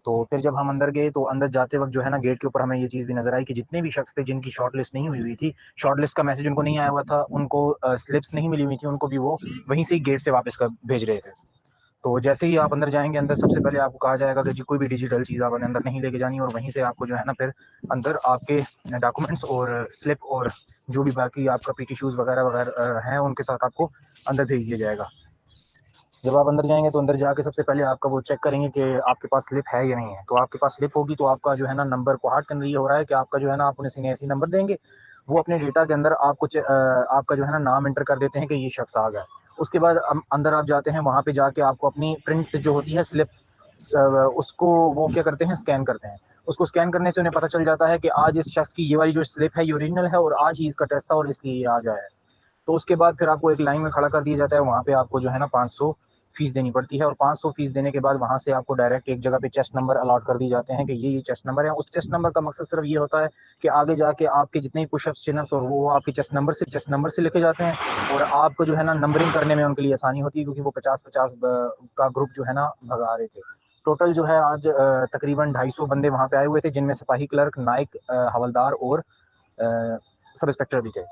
तो फिर जब हम अंदर गए तो अंदर जाते वक्त जो है ना गेट के ऊपर हमें ये चीज़ भी नज़र आई कि जितने भी शख्स थे जिनकी शॉर्ट लिस्ट नहीं हुई थी, शॉर्ट लिस्ट का मैसेज उनको नहीं आया हुआ था, उनको स्लिप्स नहीं मिली हुई थी, उनको भी वो वहीं से ही गेट से वापस कर भेज रहे थे। तो जैसे ही आप अंदर जाएँगे, अंदर सबसे पहले आपको कहा जाएगा कि जी कोई भी डिजिटल चीज़ आपने अंदर नहीं लेके जानी, और वहीं से आपको जो है ना फिर अंदर आपके डॉक्यूमेंट्स और स्लिप और जो भी बाकी आपका पीटी शूज़ वगैरह हैं, उनके साथ आपको अंदर भेज दिया जाएगा। जब आप अंदर जाएँगे तो अंदर जाके सबसे पहले आपका वो चेक करेंगे कि आपके पास स्लिप है या नहीं है। तो आपके पास स्लिप होगी तो आपका जो है ना नंबर को हार्ट करना ये हो रहा है कि आपका जो है ना आप उन्हें सीनियरिटी नंबर देंगे। वो अपने डेटा के अंदर आपको आपका जो है ना नाम एंटर कर देते हैं कि ये शख्स आ गया है। उसके बाद अंदर आप जाते हैं, वहाँ पे जाके आपको अपनी प्रिंट जो होती है स्लिप उसको वो क्या करते हैं, स्कैन करते हैं। उसको स्कैन करने से उन्हें पता चल जाता है कि आज इस शख्स की ये वाली जो स्लिप है ये ओरिजिनल है और आज ही इसका टेस्ट था और इसलिए ये आज आया है। तो उसके बाद फिर आपको एक लाइन में खड़ा कर दिया जाता है, वहाँ पे आपको जो है ना 500 फीस देनी पड़ती है, और 500 फीस देने के बाद वहाँ से आपको डायरेक्ट एक जगह पे चेस्ट नंबर अलॉट कर दिए जाते हैं कि ये चेस्ट नंबर है। उस चेस्ट नंबर का मकसद सिर्फ ये होता है कि आगे जाके आपके जितने भी पुशअप्स, चिनअप्स और वो आपके चेस्ट नंबर से लिखे जाते हैं, और आपको जो है ना नंबरिंग करने में उनके लिए आसानी होती है, क्योंकि वो 50-50 का ग्रुप जो है ना भगा रहे थे। टोटल जो है आज तकरीबन 250 बंदे वहाँ पे आए हुए थे, जिनमें सिपाही क्लर्क, नाइक, हवलदार और सब इंस्पेक्टर भी थे।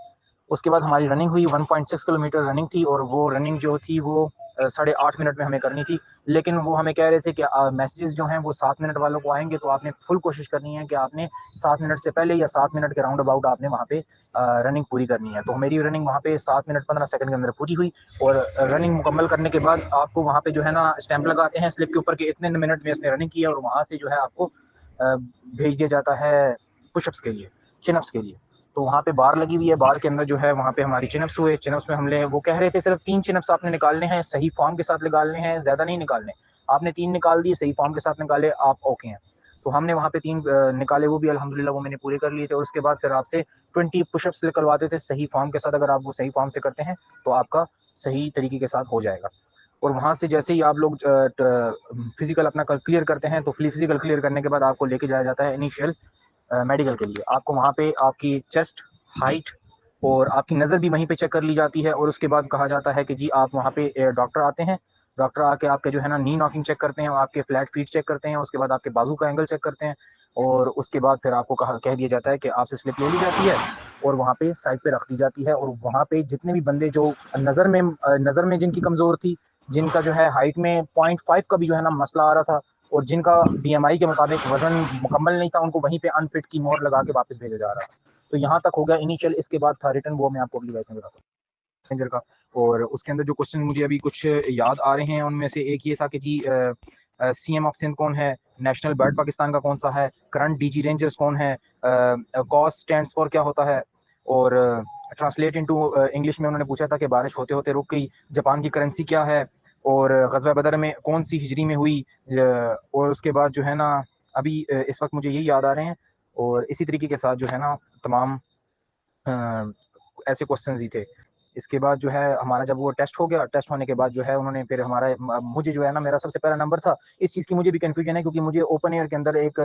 उसके बाद हमारी रनिंग हुई, 1.6 किलोमीटर रनिंग थी, और वो रनिंग जो थी वो 8.5 मिनट में हमें करनी थी। लेकिन वो हमें कह रहे थे कि मैसेजेस जो हैं वो 7 मिनट वालों को आएँगे, तो आपने फुल कोशिश करनी है कि आपने 7 मिनट से पहले या 7 मिनट के राउंड अबाउट आपने वहाँ पे रनिंग पूरी करनी है। तो मेरी रनिंग वहाँ पे 7 मिनट 15 सेकंड के अंदर पूरी हुई, और रनिंग मुकम्मल करने के बाद आपको वहाँ पे जो है ना स्टैंप लगाते हैं स्लिप के ऊपर कि इतने मिनट में इसने रनिंग की है, और वहाँ से जो है आपको भेज दिया जाता है पुशअप्स के लिए, चिन-अप्स के लिए। तो वहाँ पे बार लगी हुई है, बार के अंदर जो है वहाँ पे हमारी चिनअप्स हुए। चिनअप्स में हमने वो कह रहे थे सिर्फ 3 चिनअप्स आपने निकालने हैं, सही फॉर्म के साथ निकालने हैं, ज़्यादा नहीं निकालने। आपने 3 निकाल दिए, सही फॉर्म के साथ निकाले, आप ओके हैं। तो हमने वहाँ पे 3 निकाले, वो भी अल्हम्दुलिल्लाह वो मैंने पूरे कर लिए थे, और उसके बाद फिर आपसे 20 पुशअप्स निकलवाते थे सही फॉर्म के साथ। अगर आप वो सही फॉर्म से करते हैं, तो आपका सही तरीके के साथ हो जाएगा। और वहाँ से जैसे ही आप लोग फिज़िकल अपना क्लियर करते हैं, तो फिज़िकल क्लियर करने के बाद आपको लेके जाया जाता है इनिशियल मेडिकल के लिए। आपको वहाँ पे आपकी चेस्ट, हाइट और आपकी नज़र भी वहीं पे चेक कर ली जाती है, और उसके बाद कहा जाता है कि जी आप वहाँ पे डॉक्टर आते हैं। डॉक्टर आके आपके जो है ना नी नॉकिंग चेक करते हैं, आपके फ्लैट फीट चेक करते हैं, उसके बाद आपके बाजू का एंगल चेक करते हैं, और उसके बाद फिर आपको कह दिया जाता है कि आपसे स्लिप ले ली जाती है और वहाँ पे साइड पे रख दी जाती है। और वहाँ पे जितने भी बंदे जो नज़र में जिनकी कमज़ोर थी, जिनका जो है हाइट में 0.5 का भी जो है ना मसला आ रहा था, और जिनका बीएमआई के मुताबिक वज़न मुकम्मल नहीं था, उनको वहीं पे अनफिट की मोहर लगा के वापस भेजा जा रहा था। तो यहाँ तक हो गया इनिशियल। इसके बाद था रिटन, वो मैं आपको अगली वॉइस में बताता हूँ मैनेजर का। और उसके अंदर जो क्वेश्चन मुझे अभी कुछ याद आ रहे हैं, उनमें से एक ये था कि जी सीएम ऑफ सिंध कौन है, नेशनल बर्ड पाकिस्तान का कौन सा है, करंट डीजी रेंजर्स कौन है, कॉस स्टैंड्स फॉर क्या होता है, और ट्रांसलेट इनटू इंग्लिश में उन्होंने पूछा था कि बारिश होते होते रुक गई, जापान की करेंसी क्या है, और गज़वा बदर में कौन सी हिजरी में हुई। और उसके बाद जो है ना अभी इस वक्त मुझे यही याद आ रहे हैं, और इसी तरीके के साथ जो है ना तमाम ऐसे क्वेश्चंस ही थे। इसके बाद जो है हमारा जब वो टेस्ट हो गया, टेस्ट होने के बाद जो है उन्होंने फिर मुझे जो है ना मेरा सबसे पहला नंबर था। इस चीज़ की मुझे भी कन्फ्यूजन है, क्योंकि मुझे ओपन एयर के अंदर एक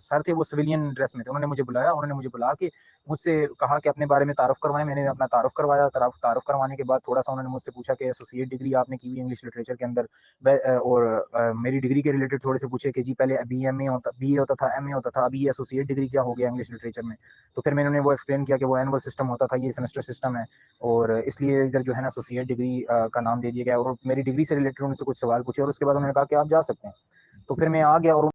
सर थे, वो सिविलियन ड्रेस में थे। उन्होंने मुझे बुलाया, उन्होंने मुझे बुला के मुझसे कहा कि अपने बारे में तारुफ करवाएं। मैंने अपना तारुफ करवाया। तारुफ करवाने के बाद थोड़ा सा उन्होंने मुझसे पूछा कि एसोसिएट डिग्री आपने की हुई इंग्लिश लिटरेचर के अंदर, और मेरी डिग्री के रिलेटेड थोड़े से पूछे कि जी पहले बी ए होता था, एम ए होता था, अभी एसोसिएट डिग्री क्या हो गया इंग्लिश लिटरेचर में। तो फिर मैंने उन्हें वो एक्सप्लेन किया कि वो एनुअल सिस्टम होता था, ये सेमेस्टर सिस्टम है, और इसलिए इधर जो है ना एसोसिएट डिग्री का नाम दे दिया गया। और मेरी डिग्री से रिलेटेड उनसे कुछ सवाल पूछे, और उसके बाद उन्होंने कहा कि आप जा सकते हैं। तो फिर मैं आ गया, और